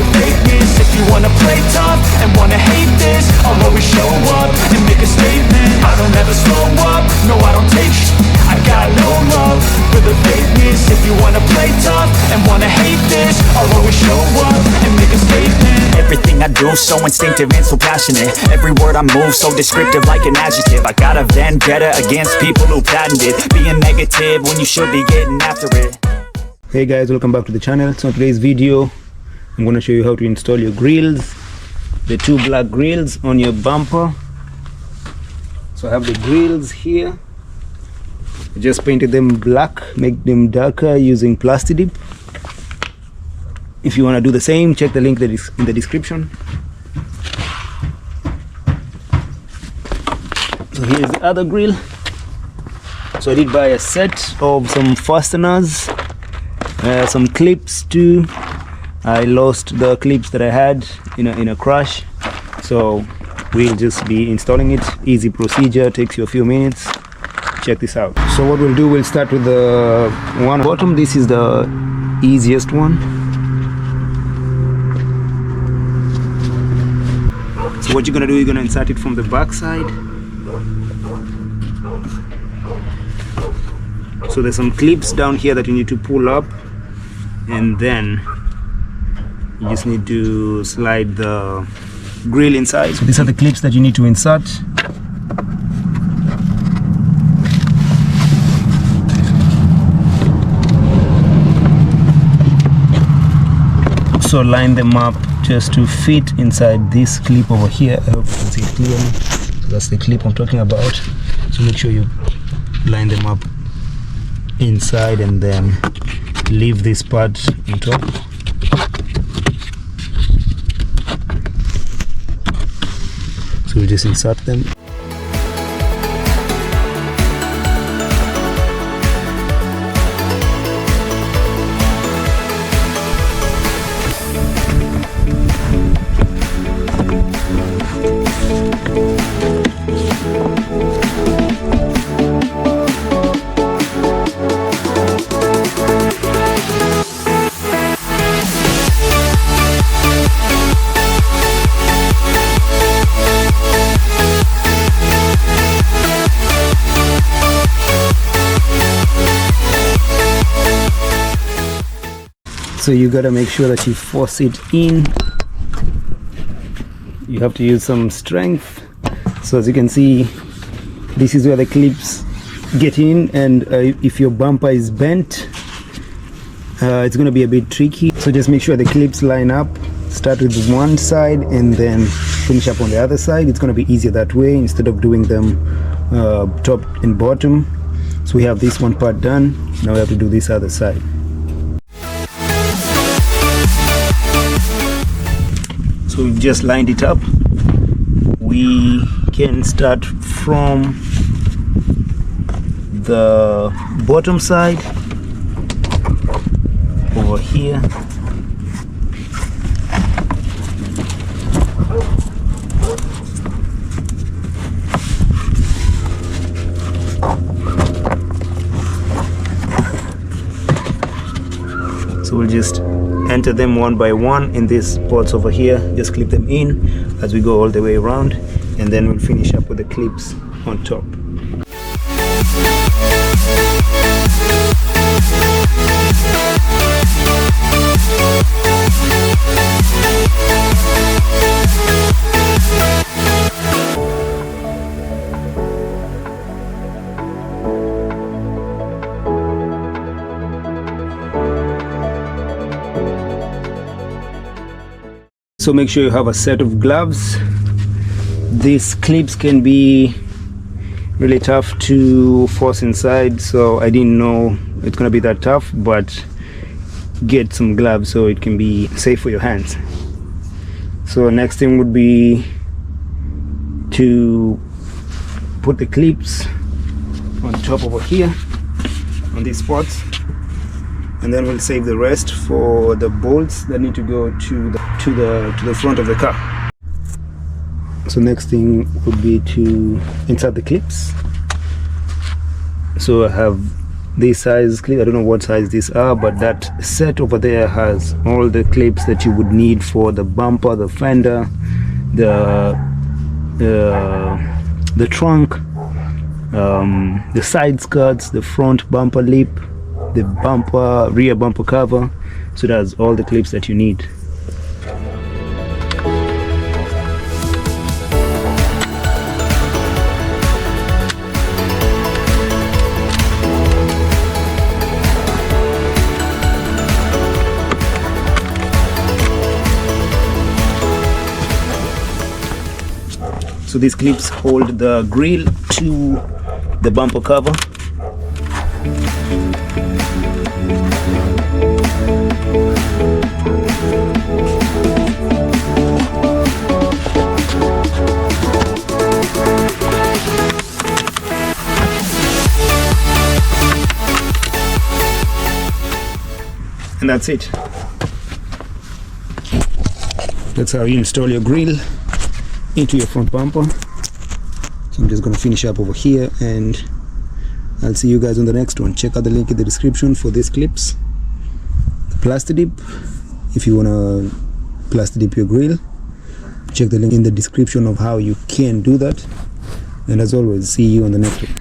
the fakeness. If you wanna play tough and wanna hate this, I'll always show up and make a statement. I don't ever slow up, no I don't take I got no love for the fakeness. If you wanna play tough and wanna hate this, I'll always show up and make a statement. Everything I do so instinctive and so passionate. Every word I move so descriptive like an adjective. I got a vendetta against people who patented being negative when you should be getting after it. Hey guys, welcome back to the channel. So in today's video I'm going to show you how to install your grills, the two black grills on your bumper. So I have the grills here. I just painted them black, make them darker using Plasti-Dip. If you want to do the same, check the link that is in the description. So here's the other grill. So I did buy a set of some fasteners, some clips too. I lost the clips that I had in a crash, so we'll just be installing it. Easy procedure, takes you a few minutes. Check this out. So what we'll do, we'll start with the one bottom. This is the easiest one. So what you're gonna do, you're gonna insert it from the back side. So there's some clips down here that you need to pull up, and then you just need to slide the grill inside. So these are the clips that you need to insert. So line them up just to fit inside this clip over here. I hope you can see it clearly. So that's the clip I'm talking about. So make sure you line them up inside and then leave this part on top. So we just insert them. So you gotta make sure that you force it in. You have to use some strength. So as you can see, this is where the clips get in, and if your bumper is bent, it's gonna be a bit tricky. So just make sure the clips line up. Start with one side and then finish up on the other side. It's gonna be easier that way instead of doing them top and bottom. So we have this one part done. Now we have to do this other side. So we've just lined it up. We can start from the bottom side over here. So we'll just enter them one by one in these spots over here. Just clip them in as we go all the way around, and then we'll finish up with the clips on top. So make sure you have a set of gloves. These clips can be really tough to force inside, so I didn't know it's gonna be that tough, but get some gloves so it can be safe for your hands. So next thing would be to put the clips on top over here on these spots, and then we'll save the rest for the bolts that need to go to the front of the car. So next thing would be to insert the clips. So I have this size clip. I don't know what size these are, but that set over there has all the clips that you would need for the bumper, the fender, the trunk, the side skirts, the front bumper lip, the rear bumper cover. So that's all the clips that you need. So these clips hold the grill to the bumper cover. And that's it. That's how you install your grill into your front bumper. So I'm just going to finish up over here, and I'll see you guys on the next one. Check out the link in the description for these clips, the plastic dip. If you want to plastic dip your grill, check the link in the description of how you can do that. And as always, see you on the next one.